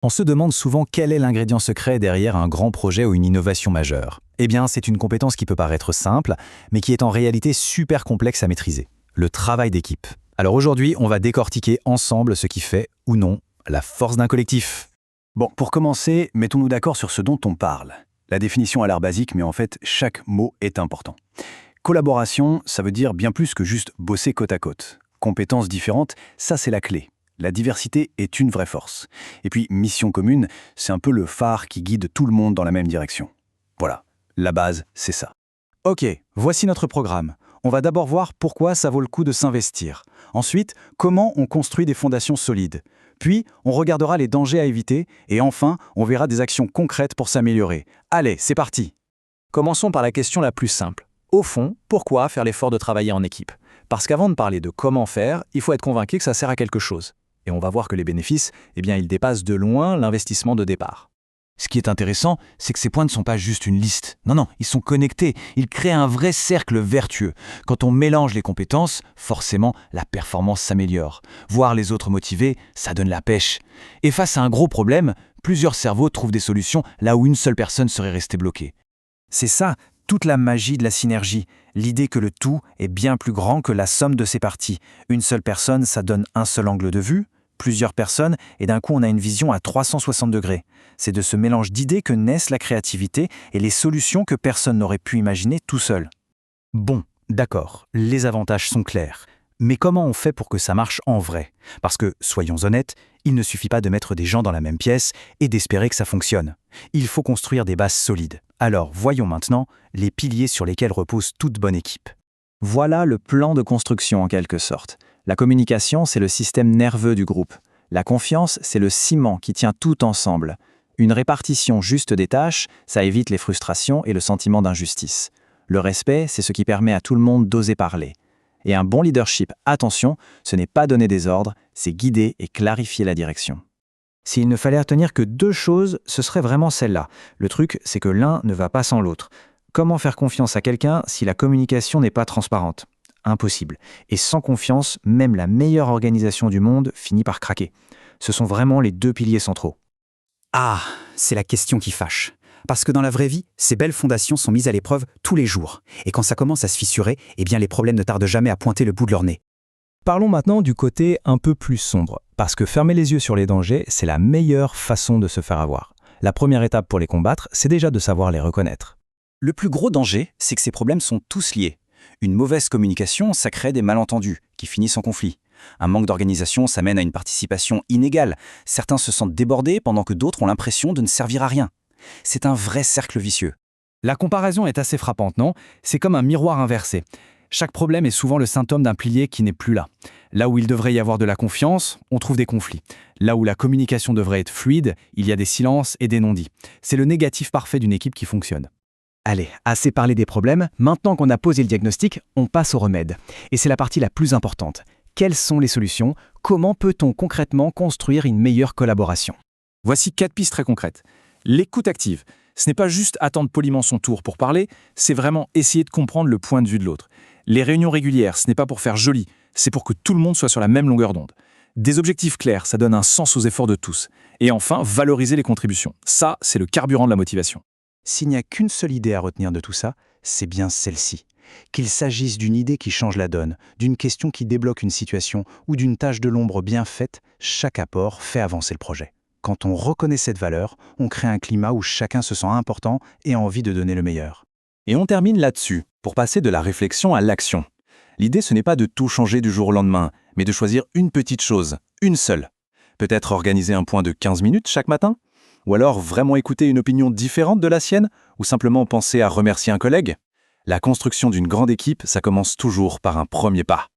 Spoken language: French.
On se demande souvent quel est l'ingrédient secret derrière un grand projet ou une innovation majeure. Eh bien, c'est une compétence qui peut paraître simple, mais qui est en réalité super complexe à maîtriser. Le travail d'équipe. Alors aujourd'hui, on va décortiquer ensemble ce qui fait, ou non, la force d'un collectif. Bon, pour commencer, mettons-nous d'accord sur ce dont on parle. La définition a l'air basique, mais en fait, chaque mot est important. Collaboration, ça veut dire bien plus que juste bosser côte à côte. Compétences différentes, ça c'est la clé. La diversité est une vraie force. Et puis, mission commune, c'est un peu le phare qui guide tout le monde dans la même direction. Voilà, la base, c'est ça. Ok, voici notre programme. On va d'abord voir pourquoi ça vaut le coup de s'investir. Ensuite, comment on construit des fondations solides. Puis, on regardera les dangers à éviter. Et enfin, on verra des actions concrètes pour s'améliorer. Allez, c'est parti. Commençons par la question la plus simple. Au fond, pourquoi faire l'effort de travailler en équipe? Parce qu'avant de parler de comment faire, il faut être convaincu que ça sert à quelque chose. Et on va voir que les bénéfices, ils dépassent de loin l'investissement de départ. Ce qui est intéressant, c'est que ces points ne sont pas juste une liste. Non, ils sont connectés. Ils créent un vrai cercle vertueux. Quand on mélange les compétences, forcément, la performance s'améliore. Voir les autres motivés, ça donne la pêche. Et face à un gros problème, plusieurs cerveaux trouvent des solutions là où une seule personne serait restée bloquée. C'est ça, toute la magie de la synergie. L'idée que le tout est bien plus grand que la somme de ses parties. Une seule personne, ça donne un seul angle de vue, plusieurs personnes, et d'un coup on a une vision à 360 degrés. C'est de ce mélange d'idées que naissent la créativité et les solutions que personne n'aurait pu imaginer tout seul. Bon, d'accord, les avantages sont clairs. Mais comment on fait pour que ça marche en vrai? Parce que, soyons honnêtes, il ne suffit pas de mettre des gens dans la même pièce et d'espérer que ça fonctionne. Il faut construire des bases solides. Alors, voyons maintenant les piliers sur lesquels repose toute bonne équipe. Voilà le plan de construction en quelque sorte. La communication, c'est le système nerveux du groupe. La confiance, c'est le ciment qui tient tout ensemble. Une répartition juste des tâches, ça évite les frustrations et le sentiment d'injustice. Le respect, c'est ce qui permet à tout le monde d'oser parler. Et un bon leadership, attention, ce n'est pas donner des ordres, c'est guider et clarifier la direction. S'il ne fallait retenir que deux choses, ce serait vraiment celle-là. Le truc, c'est que l'un ne va pas sans l'autre. Comment faire confiance à quelqu'un si la communication n'est pas transparente? Impossible. Et sans confiance, même la meilleure organisation du monde finit par craquer. Ce sont vraiment les deux piliers centraux. Ah, c'est la question qui fâche. Parce que dans la vraie vie, ces belles fondations sont mises à l'épreuve tous les jours. Et quand ça commence à se fissurer, les problèmes ne tardent jamais à pointer le bout de leur nez. Parlons maintenant du côté un peu plus sombre, parce que fermer les yeux sur les dangers, c'est la meilleure façon de se faire avoir. La première étape pour les combattre, c'est déjà de savoir les reconnaître. Le plus gros danger, c'est que ces problèmes sont tous liés. Une mauvaise communication, ça crée des malentendus, qui finissent en conflit. Un manque d'organisation, ça mène à une participation inégale. Certains se sentent débordés pendant que d'autres ont l'impression de ne servir à rien. C'est un vrai cercle vicieux. La comparaison est assez frappante, non? C'est comme un miroir inversé. Chaque problème est souvent le symptôme d'un pilier qui n'est plus là. Là où il devrait y avoir de la confiance, on trouve des conflits. Là où la communication devrait être fluide, il y a des silences et des non-dits. C'est le négatif parfait d'une équipe qui fonctionne. Allez, assez parlé des problèmes, maintenant qu'on a posé le diagnostic, on passe au remède. Et c'est la partie la plus importante. Quelles sont les solutions? Comment peut-on concrètement construire une meilleure collaboration? Voici 4 pistes très concrètes. L'écoute active. Ce n'est pas juste attendre poliment son tour pour parler, c'est vraiment essayer de comprendre le point de vue de l'autre. Les réunions régulières, ce n'est pas pour faire joli, c'est pour que tout le monde soit sur la même longueur d'onde. Des objectifs clairs, ça donne un sens aux efforts de tous. Et enfin, valoriser les contributions. Ça, c'est le carburant de la motivation. S'il n'y a qu'une seule idée à retenir de tout ça, c'est bien celle-ci. Qu'il s'agisse d'une idée qui change la donne, d'une question qui débloque une situation ou d'une tâche de l'ombre bien faite, chaque apport fait avancer le projet. Quand on reconnaît cette valeur, on crée un climat où chacun se sent important et a envie de donner le meilleur. Et on termine là-dessus, pour passer de la réflexion à l'action. L'idée, ce n'est pas de tout changer du jour au lendemain, mais de choisir une petite chose, une seule. Peut-être organiser un point de 15 minutes chaque matin? Ou alors vraiment écouter une opinion différente de la sienne? Ou simplement penser à remercier un collègue? La construction d'une grande équipe, ça commence toujours par un premier pas.